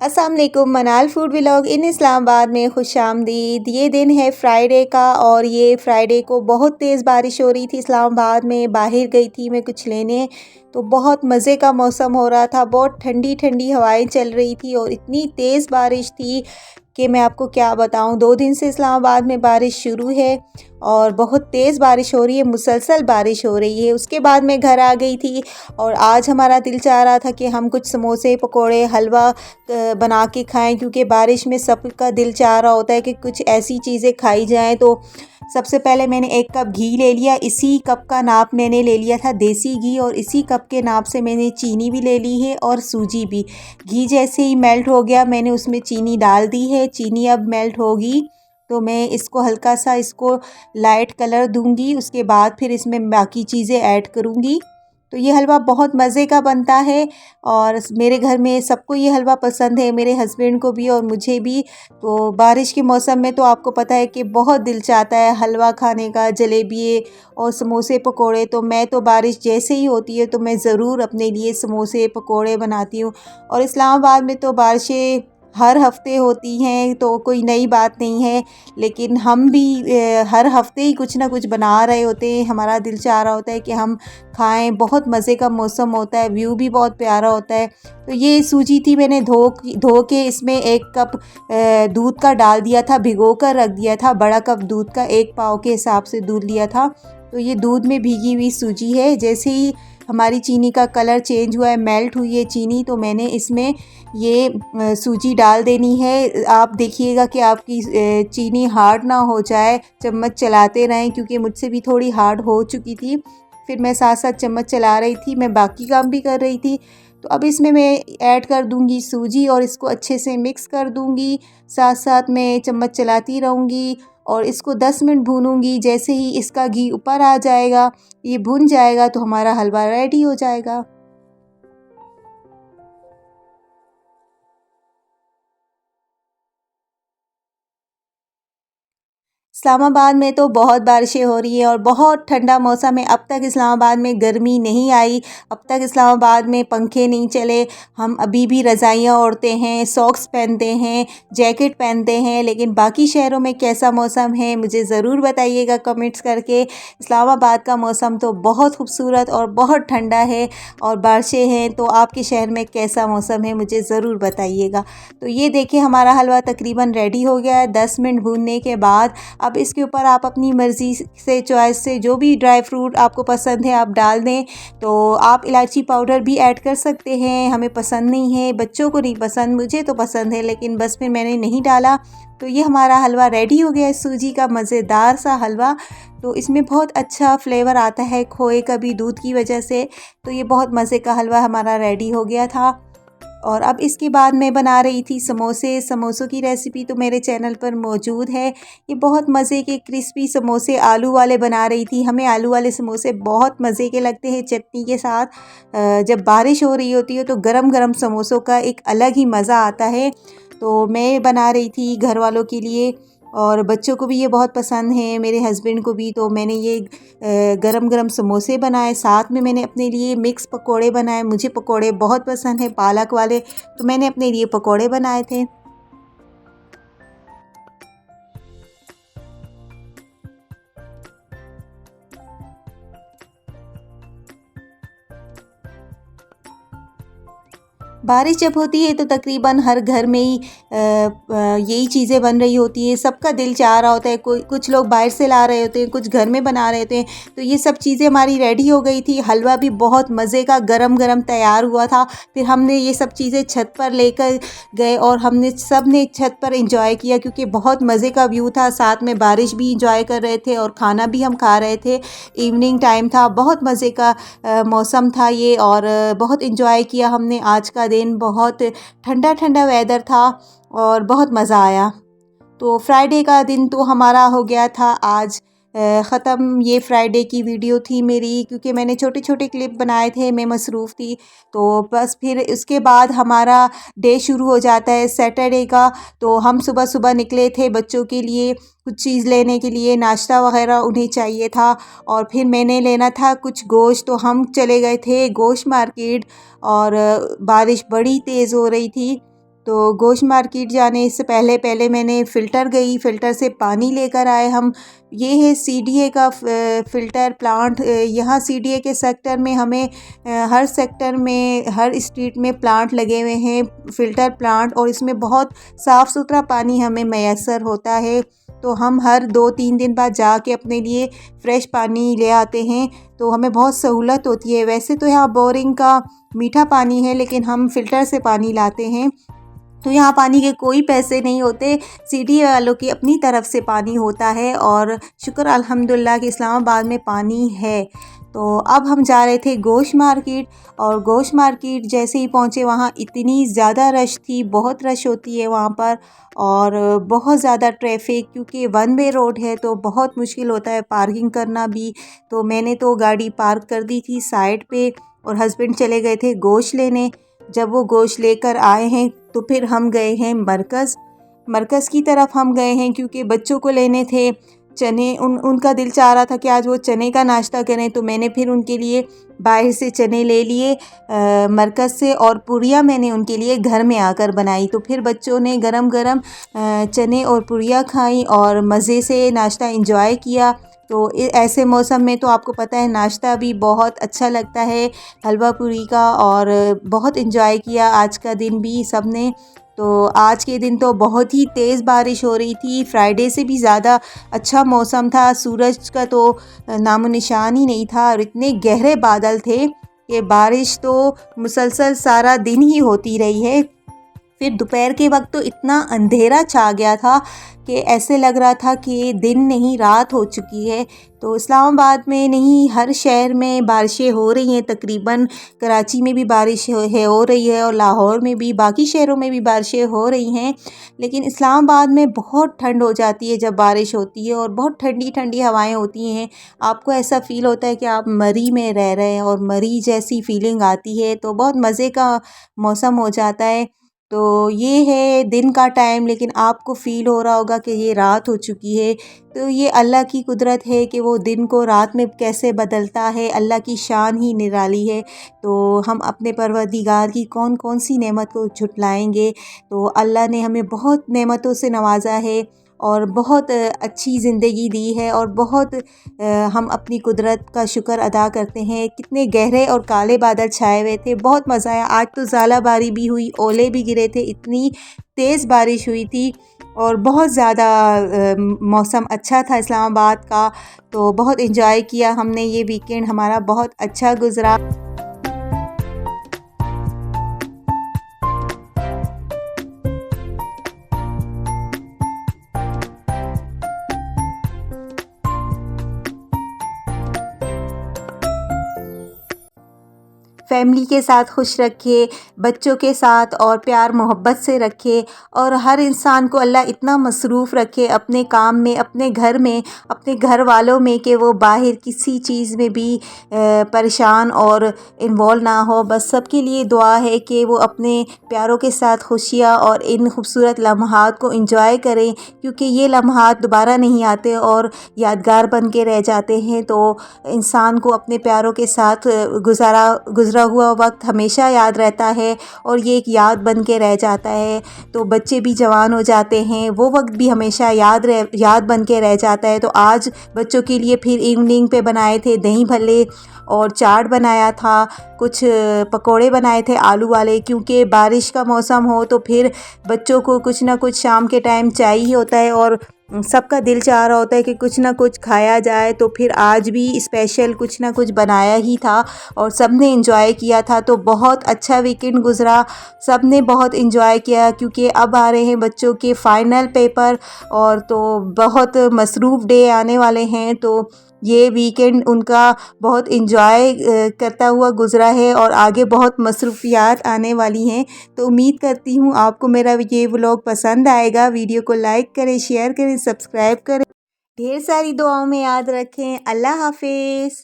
अस्सलाम वालेकुम। मनाल फूड व्लॉग इन इस्लामाबाद में खुशामदीद। ये दिन है फ्राइडे का और ये फ्राइडे को बहुत तेज़ बारिश हो रही थी इस्लामाबाद में। बाहर गई थी मैं कुछ लेने, तो बहुत मज़े का मौसम हो रहा था। बहुत ठंडी ठंडी हवाएं चल रही थी और इतनी तेज़ बारिश थी कि मैं आपको क्या बताऊं। 2 दिन से इस्लामाबाद में बारिश शुरू है और बहुत तेज़ बारिश हो रही है, मुसलसल बारिश हो रही है। उसके बाद मैं घर आ गई थी और आज हमारा दिल चाह रहा था कि हम कुछ समोसे, पकोड़े, हलवा बना के खाएं, क्योंकि बारिश में सबका दिल चाह रहा होता है कि कुछ ऐसी चीज़ें खाई जाएं। तो सबसे पहले मैंने 1 कप घी ले लिया। इसी कप का नाप मैंने ले लिया था देसी घी और इसी कप के नाप से मैंने चीनी भी ले ली है और सूजी भी। घी जैसे ही मेल्ट हो गया मैंने उसमें चीनी डाल दी है। चीनी अब मेल्ट होगी तो मैं इसको हल्का सा लाइट कलर दूंगी। उसके बाद फिर इसमें बाकी चीज़ें ऐड करूंगी। तो ये हलवा बहुत मज़े का बनता है और मेरे घर में सबको ये हलवा पसंद है, मेरे हस्बैंड को भी और मुझे भी। तो बारिश के मौसम में तो आपको पता है कि बहुत दिल चाहता है हलवा खाने का, जलेबी और समोसे पकोड़े। तो मैं तो बारिश जैसे ही होती है तो मैं ज़रूर अपने लिए समोसे पकोड़े बनाती हूँ। और इस्लामाबाद में तो बारिशें हर हफ्ते होती हैं, तो कोई नई बात नहीं है। लेकिन हम भी हर हफ्ते ही कुछ ना कुछ बना रहे होते हैं। हमारा दिल चाह रहा होता है कि हम खाएं। बहुत मज़े का मौसम होता है, व्यू भी बहुत प्यारा होता है। तो ये सूजी थी, मैंने धो के इसमें 1 कप दूध का डाल दिया था, भिगो कर रख दिया था। बड़ा कप दूध का 1 पाव के हिसाब से दूध लिया था। तो ये दूध में भीगी हुई सूजी है। जैसे ही हमारी चीनी का कलर चेंज हुआ है, मेल्ट हुई है चीनी, तो मैंने इसमें ये सूजी डाल देनी है। आप देखिएगा कि आपकी चीनी हार्ड ना हो जाए, चम्मच चलाते रहें, क्योंकि मुझसे भी थोड़ी हार्ड हो चुकी थी। फिर मैं साथ साथ चम्मच चला रही थी, मैं बाकी काम भी कर रही थी। तो अब इसमें मैं ऐड कर दूंगी सूजी और इसको अच्छे से मिक्स कर दूंगी। साथ साथ मैं चम्मच चलाती रहूँगी और इसको 10 मिनट भूनूंगी। जैसे ही इसका घी ऊपर आ जाएगा, ये भुन जाएगा, तो हमारा हलवा रेडी हो जाएगा। इस्लामाबाद में तो बहुत बारिशें हो रही हैं और बहुत ठंडा मौसम है। अब तक इस्लामाबाद में गर्मी नहीं आई, अब तक इस्लामाबाद में पंखे नहीं चले। हम अभी भी रज़ाइयाँ ओढ़ते हैं, सॉक्स पहनते हैं, जैकेट पहनते हैं। लेकिन बाकी शहरों में कैसा मौसम है मुझे ज़रूर बताइएगा कमेंट्स करके। इस्लामाबाद का मौसम तो बहुत खूबसूरत और बहुत ठंडा है और बारिशें हैं। तो आपके शहर में कैसा मौसम है मुझे ज़रूर बताइएगा। तो ये देखिए हमारा हलवा तकरीबन रेडी हो गया है 10 मिनट भूनने के बाद। अब इसके ऊपर आप अपनी मर्ज़ी से, चॉइस से जो भी ड्राई फ्रूट आपको पसंद है आप डाल दें। तो आप इलायची पाउडर भी ऐड कर सकते हैं, हमें पसंद नहीं है, बच्चों को नहीं पसंद, मुझे तो पसंद है, लेकिन बस फिर मैंने नहीं डाला। तो ये हमारा हलवा रेडी हो गया है, सूजी का मज़ेदार सा हलवा। तो इसमें बहुत अच्छा फ्लेवर आता है खोए का भी, दूध की वजह से। तो ये बहुत मज़े का हलवा हमारा रेडी हो गया था। और अब इसके बाद मैं बना रही थी समोसे। समोसों की रेसिपी तो मेरे चैनल पर मौजूद है। ये बहुत मज़े के क्रिस्पी समोसे आलू वाले बना रही थी। हमें आलू वाले समोसे बहुत मज़े के लगते हैं चटनी के साथ। जब बारिश हो रही होती है तो गरम गरम समोसों का एक अलग ही मज़ा आता है। तो मैं बना रही थी घर वालों के लिए और बच्चों को भी ये बहुत पसंद है, मेरे हस्बैंड को भी। तो मैंने ये गरम गरम समोसे बनाए, साथ में मैंने अपने लिए मिक्स पकोड़े बनाए। मुझे पकोड़े बहुत पसंद हैं, पालक वाले, तो मैंने अपने लिए पकोड़े बनाए थे। बारिश जब होती है तो तकरीबन हर घर में ही यही चीज़ें बन रही होती हैं। सबका दिल चाह रहा होता है, कोई कुछ लोग बाहर से ला रहे होते हैं, कुछ घर में बना रहे होते हैं। तो ये सब चीज़ें हमारी रेडी हो गई थी। हलवा भी बहुत मज़े का गरम गरम तैयार हुआ था। फिर हमने ये सब चीज़ें छत पर लेकर गए और हमने सब ने छत पर इंजॉय किया, क्योंकि बहुत मज़े का व्यू था। साथ में बारिश भी इंजॉय कर रहे थे और खाना भी हम खा रहे थे। इवनिंग टाइम था, बहुत मज़े का मौसम था ये और बहुत इंजॉय किया हमने। आज का दिन बहुत ठंडा ठंडा वेदर था और बहुत मज़ा आया। तो फ्राइडे का दिन तो हमारा हो गया था आज ख़त्म। ये फ्राइडे की वीडियो थी मेरी, क्योंकि मैंने छोटे छोटे क्लिप बनाए थे, मैं मसरूफ़ थी। तो बस फिर इसके बाद हमारा डे शुरू हो जाता है सैटरडे का। तो हम सुबह सुबह निकले थे बच्चों के लिए कुछ चीज़ लेने के लिए, नाश्ता वग़ैरह उन्हें चाहिए था और फिर मैंने लेना था कुछ गोश्त। तो हम चले गए थे गोश्त मार्केट और बारिश बड़ी तेज़ हो रही थी। तो गोश्त मार्केट जाने से पहले मैंने फ़िल्टर से पानी लेकर आए हम। ये है सीडीए का फ़िल्टर प्लांट। यहाँ सीडीए के सेक्टर में हमें हर सेक्टर में हर स्ट्रीट में प्लांट लगे हुए हैं, फ़िल्टर प्लांट, और इसमें बहुत साफ़ सुथरा पानी हमें मैसर होता है। तो हम हर 2-3 दिन बाद जाके अपने लिए फ़्रेश पानी ले आते हैं, तो हमें बहुत सहूलत होती है। वैसे तो यहाँ बोरिंग का मीठा पानी है, लेकिन हम फ़िल्टर से पानी लाते हैं। तो यहाँ पानी के कोई पैसे नहीं होते, सिटी वालों की अपनी तरफ से पानी होता है, और शुक्र अल्हम्दुलिल्लाह कि इस्लामाबाद में पानी है। तो अब हम जा रहे थे गोश्त मार्केट, और गोश्त मार्केट जैसे ही पहुँचे वहाँ इतनी ज़्यादा रश थी, बहुत रश होती है वहाँ पर, और बहुत ज़्यादा ट्रैफिक, क्योंकि वन वे रोड है तो बहुत मुश्किल होता है पार्किंग करना भी। तो मैंने तो गाड़ी पार्क कर दी थी साइड पे, और हस्बैंड चले गए थे गोश्त लेने। जब वो गोश्त लेकर आए हैं तो फिर हम गए हैं मरकज़ की तरफ हम गए हैं, क्योंकि बच्चों को लेने थे चने। उनका दिल चाह रहा था कि आज वो चने का नाश्ता करें, तो मैंने फिर उनके लिए बाहर से चने ले लिए मरकज़ से, और पूरियाँ मैंने उनके लिए घर में आकर बनाई। तो फिर बच्चों ने गरम गरम चने और पूरियाँ खाई और मज़े से नाश्ता इंजॉय किया। तो ऐसे मौसम में तो आपको पता है नाश्ता भी बहुत अच्छा लगता है हलवा पूरी का, और बहुत इंजॉय किया आज का दिन भी सब ने। तो आज के दिन तो बहुत ही तेज़ बारिश हो रही थी, फ्राइडे से भी ज़्यादा अच्छा मौसम था, सूरज का तो नामो निशान ही नहीं था, और इतने गहरे बादल थे कि बारिश तो मुसलसल सारा दिन ही होती रही है। फिर दोपहर के वक्त तो इतना अंधेरा छा गया था कि ऐसे लग रहा था कि दिन नहीं रात हो चुकी है। तो इस्लामाबाद में नहीं, हर शहर में बारिशें हो रही हैं तकरीबन। कराची में भी बारिश हो रही है, और लाहौर में भी, बाकी शहरों में भी बारिशें हो रही हैं। लेकिन इस्लामाबाद में बहुत ठंड हो जाती है जब बारिश होती है, और बहुत ठंडी ठंडी हवाएं होती हैं। आपको ऐसा फ़ील होता है कि आप मरी में रह रहे हैं, और मरी जैसी फ़ीलिंग आती है। तो बहुत मज़े का मौसम हो जाता है। तो ये है दिन का टाइम, लेकिन आपको फ़ील हो रहा होगा कि ये रात हो चुकी है। तो ये अल्लाह की कुदरत है कि वो दिन को रात में कैसे बदलता है, अल्लाह की शान ही निराली है। तो हम अपने परवरदिगार की कौन कौन सी नेमत को झुटलाएंगे। तो अल्लाह ने हमें बहुत नेमतों से नवाजा है, और बहुत अच्छी ज़िंदगी दी है, और बहुत हम अपनी कुदरत का शुक्र अदा करते हैं। कितने गहरे और काले बादल छाए हुए थे, बहुत मज़ा आया। आज तो ज़ालाबारी भी हुई, ओले भी गिरे थे, इतनी तेज़ बारिश हुई थी, और बहुत ज़्यादा मौसम अच्छा था इस्लामाबाद का। तो बहुत इन्जॉय किया हमने, ये वीकेंड हमारा बहुत अच्छा गुज़रा। फैमिली के साथ खुश रखे, बच्चों के साथ और प्यार मोहब्बत से रखे, और हर इंसान को अल्लाह इतना मसरूफ़ रखे अपने काम में, अपने घर में, अपने घर वालों में, कि वो बाहर किसी चीज़ में भी परेशान और इन्वॉल्व ना हो। बस सबके लिए दुआ है कि वो अपने प्यारों के साथ खुशियाँ और इन खूबसूरत लम्हात को एंजॉय करें, क्योंकि ये लम्हात दोबारा नहीं आते और यादगार बन के रह जाते हैं। तो इंसान को अपने प्यारों के साथ गुज़रा हुआ वक्त हमेशा याद रहता है, और ये एक याद बन के रह जाता है। तो बच्चे भी जवान हो जाते हैं, वो वक्त भी हमेशा याद बन के रह जाता है। तो आज बच्चों के लिए फिर इवनिंग पे बनाए थे दही भल्ले, और चाट बनाया था, कुछ पकोड़े बनाए थे आलू वाले, क्योंकि बारिश का मौसम हो तो फिर बच्चों को कुछ ना कुछ शाम के टाइम चाहिए होता है, और सबका दिल चाह रहा होता है कि कुछ ना कुछ खाया जाए। तो फिर आज भी स्पेशल कुछ ना कुछ बनाया ही था, और सब ने एंजॉय किया था। तो बहुत अच्छा वीकेंड गुज़रा, सब ने बहुत एंजॉय किया, क्योंकि अब आ रहे हैं बच्चों के फाइनल पेपर, और तो बहुत मसरूफ़ डे आने वाले हैं। तो ये वीकेंड उनका बहुत एंजॉय करता हुआ गुज़रा है, और आगे बहुत मसरूफ़ियात आने वाली हैं। तो उम्मीद करती हूँ आपको मेरा ये व्लॉग पसंद आएगा। वीडियो को लाइक करें, शेयर करें, सब्सक्राइब करें, ढेर सारी दुआओं में याद रखें। अल्लाह हाफिज़।